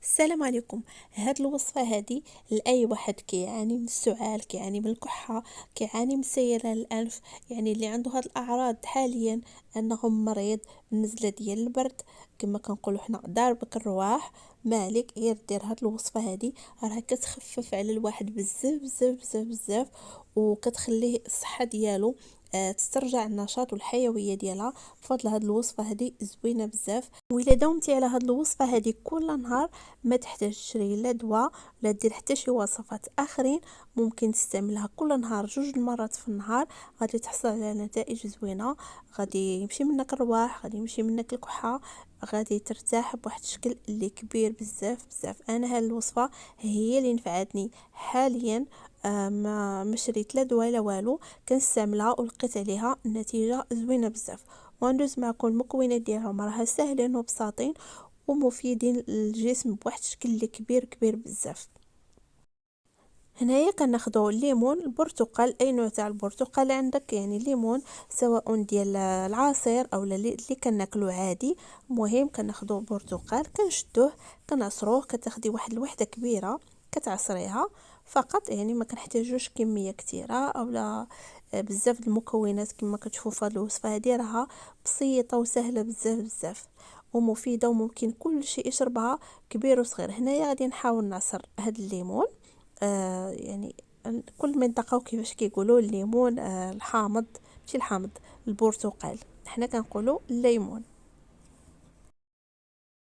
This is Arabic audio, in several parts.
السلام عليكم. هاد الوصفة هادي لأي واحد كيعاني من السعال، كيعاني من الكحة، كيعاني من سيلان الأنف، يعني اللي عنده هاد الأعراض حاليا، أنه مريض بالنزلة ديال البرد. كما كنقولوا حنا ضاربك الرواح، ما عليك غير دير هاد الوصفة هادي. راه كتخفف على الواحد بزاف بزاف بزاف بزاف، وكتخليه الصحة ديالو تسترجع النشاط والحيوية ديالها. بفضل هاد الوصفة هادي زوينة بزاف، وإلا داومتي على هاد الوصفة هادي كل نهار ما تحتاج تشري لا دواء ولا دير حتى شي وصفات اخرين. ممكن تستعملها كل نهار 2 المرات في النهار، غادي تحصل على نتائج زوينه. غادي يمشي منك الرواح، غادي يمشي منك الكحه، غادي ترتاح بواحد الشكل اللي كبير بزاف بزاف. انا هاد الوصفه هي اللي نفعتني حاليا. ما شريت لا دواء لا والو، كنستعملها ولقيت عليها النتيجه زوينه بزاف. وندوز معكم المكونات ديالهم، راها ساهلين وبساطين ومفيدين للجسم بواحد الشكل اللي كبير كبير بزاف. هنايا كناخدو الليمون، البرتقال، اي نوع تاع البرتقال عندك، يعني الليمون سواء ديال العصير او اللي كناكلو عادي. المهم كناخدو برتقال، كنشدوه كنعصروه، كتاخدي واحد الوحده كبيره كتعصريها فقط، يعني ما كنحتاجوش كميه كثيره او لا بزاف د المكونات. كما كتشوفوا في هذه الوصفه هذه راها بسيطه وسهله بزاف بزاف ومفيده، وممكن كل شيء يشربها كبير وصغير. هنايا غادي نحاول نعصر هذا الليمون. يعني كل منطقة وكيفاش كيقولوا الليمون، الحامض، ماشي الحامض، البرتقال، حنا كنقولوا الليمون.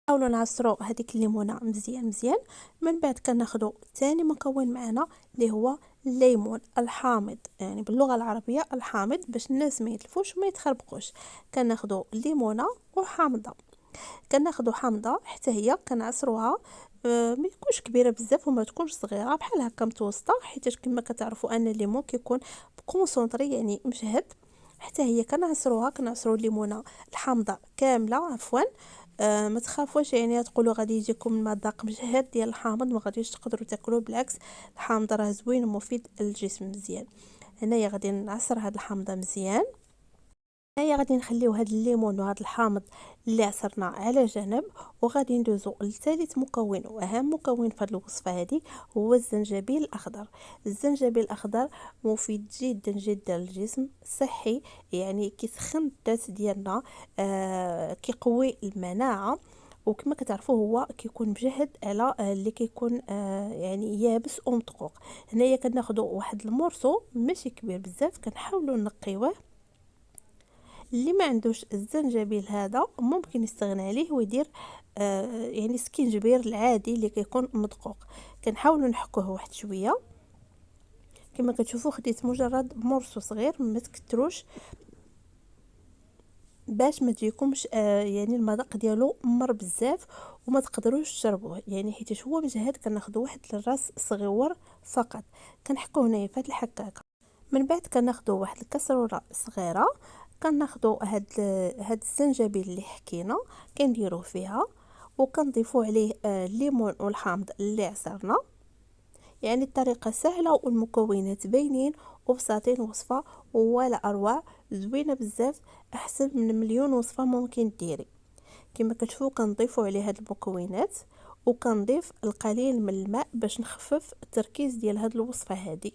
نحاولوا نعصروا هذيك الليمونه مزيان مزيان. من بعد كناخذوا ثاني مكون معنا اللي هو الليمون الحامض، يعني باللغه العربيه الحامض، باش الناس ما يتلفوش وما يتخربقوش. كناخذوا ليمونه وحامضه، كناخذوا حامضه حتى هي كنعصروها. ما تكونش كبيره بزاف وما تكونش صغيره، بحال هكا متوسطه، حيت كما كتعرفوا ان الليمون كيكون كونسونطري يعني مجهد. حتى هي كنعصروا الليمونه الحامضه كامله عفوا. ما تخافوش، يعني تقولوا غادي يجيكم المذاق مجهد ديال الحامض، ما غاديش تقدروا تاكلوه، بالعكس الحامض راه زوين ومفيد للجسم مزيان. هنايا غادي نعصر هاد الحامضه مزيان. هيا غادي نخليو هاد الليمون وهاد الحامض اللي عصرنا على جنب، وغادي ندوزو لثالث مكون واهم مكون في هاد الوصفه هادي، هو الزنجبيل الاخضر. الزنجبيل الاخضر مفيد جدا جدا للجسم، صحي، يعني كيسخن الذات ديالنا، كيقوي المناعه. وكما كتعرفوا هو كيكون مجهد على اللي كيكون يعني يابس ومدقوق. هنايا كناخذوا واحد المورسو ماشي كبير بزاف، كنحاولوا نقيوه. اللي ما عندوش الزنجبيل هذا ممكن يستغنى عليه ويدير يعني سكينجبير العادي اللي كيكون مدقوق. كنحاولوا نحكوه واحد شويه. كما كتشوفوا خديت مجرد مرص صغير، ما تكتروش باش ما تجيكمش يعني المذاق ديالو مر بزاف وما تقدروش تشربوه، يعني حيت هو مجهد. كناخذ واحد الراس صغيور فقط، كنحكوه هنايا في هاد الحكاكه. من بعد كناخذوا واحد الكسروره صغيره، كناخذوا هاد الزنجبيل اللي حكينا كنديروه فيها، وكنضيفوا عليه الليمون والحامض اللي عصرنا. يعني الطريقه سهله والمكونات باينين وبساطين، وصفه ولا اروع، زوينه بزاف، احسن من مليون وصفه ممكن ديري. كما كتشوفوا كنضيفوا عليه هاد المكونات، وكنضيف القليل من الماء باش نخفف التركيز ديال هاد الوصفه هادي.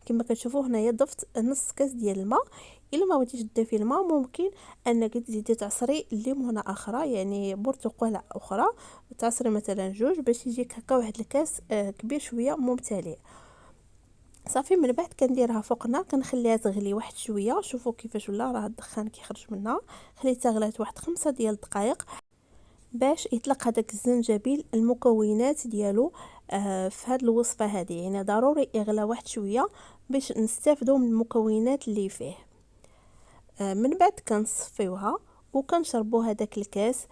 كما كتشوفوا هنايا ضفت نص كاس ديال الماء. الا ما بغيتيش تضيفي الماء ممكن انك تزيدي تعصري ليمونه اخرى، يعني برتقاله اخرى، تعصري مثلا 2 باش يجيك هكا واحد الكاس كبير شويه ممتلئ. صافي، من بعد كنديرها فوق النار، كنخليها تغلي واحد شويه. شوفوا كيفاش ولا راه الدخان كيخرج منها. خليتها غلات واحد 5 دقائق باش يطلق هذاك الزنجبيل المكونات ديالو في هذه الوصفه هذه. يعني ضروري يغلى واحد شويه باش نستافدوا من المكونات اللي فيه. من بعد كنصفيوها وكنشربوا هذاك الكاس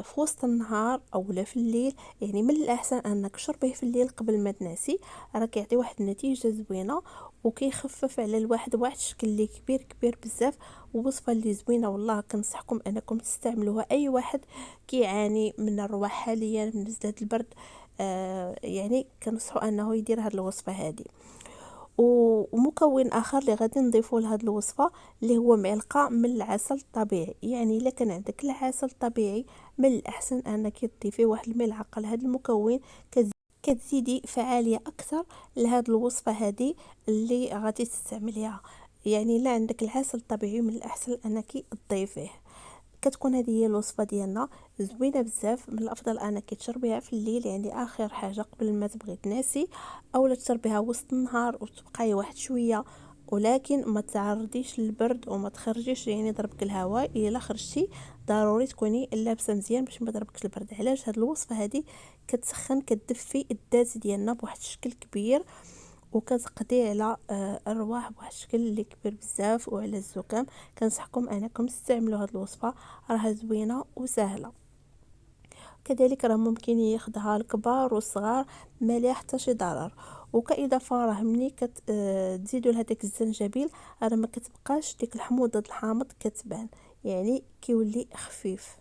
في وسط النهار او لا في الليل. يعني من الاحسن انك تشربيه في الليل قبل ما تناسي، راه كيعطي واحد النتيجه زوينه وكيخفف على الواحد واحد الشكل اللي كبير كبير بزاف. ووصفه اللي زوينه والله، كنصحكم انكم تستعملوها. اي واحد كيعاني من الرواح حاليا، من نزلة البرد، يعني كنصحوا انه يدير هذه الوصفه هذه. ومكون اخر اللي غادي نضيفه لهاد الوصفه اللي هو معلقه من العسل الطبيعي. يعني الا كان عندك العسل الطبيعي من الاحسن انك تضيفي واحد الملعقه لهاد المكون، كتزيدي فعاليه اكثر لهاد الوصفه هذه اللي غادي تستعمليها. يعني لا عندك العسل الطبيعي من الاحسن انك تضيفيه. كتكون هذه هي الوصفه ديالنا زوينه بزاف. من الافضل انك تشربيها في الليل، يعني اخر حاجه قبل ما تبغي تناسي، اولا تشربيها وسط النهار وتبقاي واحد شويه، ولكن ما تعرضيش للبرد وما تخرجيش يعني ضربك الهواء. الا خرجتي ضروري تكوني لابسه مزيان باش ما ضربكش البرد. علاش؟ هاد الوصفه هذه كتسخن كتدفي الذات ديالنا بواحد الشكل كبير، وكتقضي على الرواح بواحد الشكل اللي كبير بزاف وعلى الزكام. كنصحكم انكم تستعملوا هذه الوصفه، راها زوينه وسهله. كذلك راه ممكن ياخدها الكبار والصغار، ما ليها حتى شي ضرر. وكاضافه راه ملي تزيدوا لهداك الزنجبيل راه ما كتبقاش ديك الحموضه الحامض كتبان، يعني كيولي خفيف.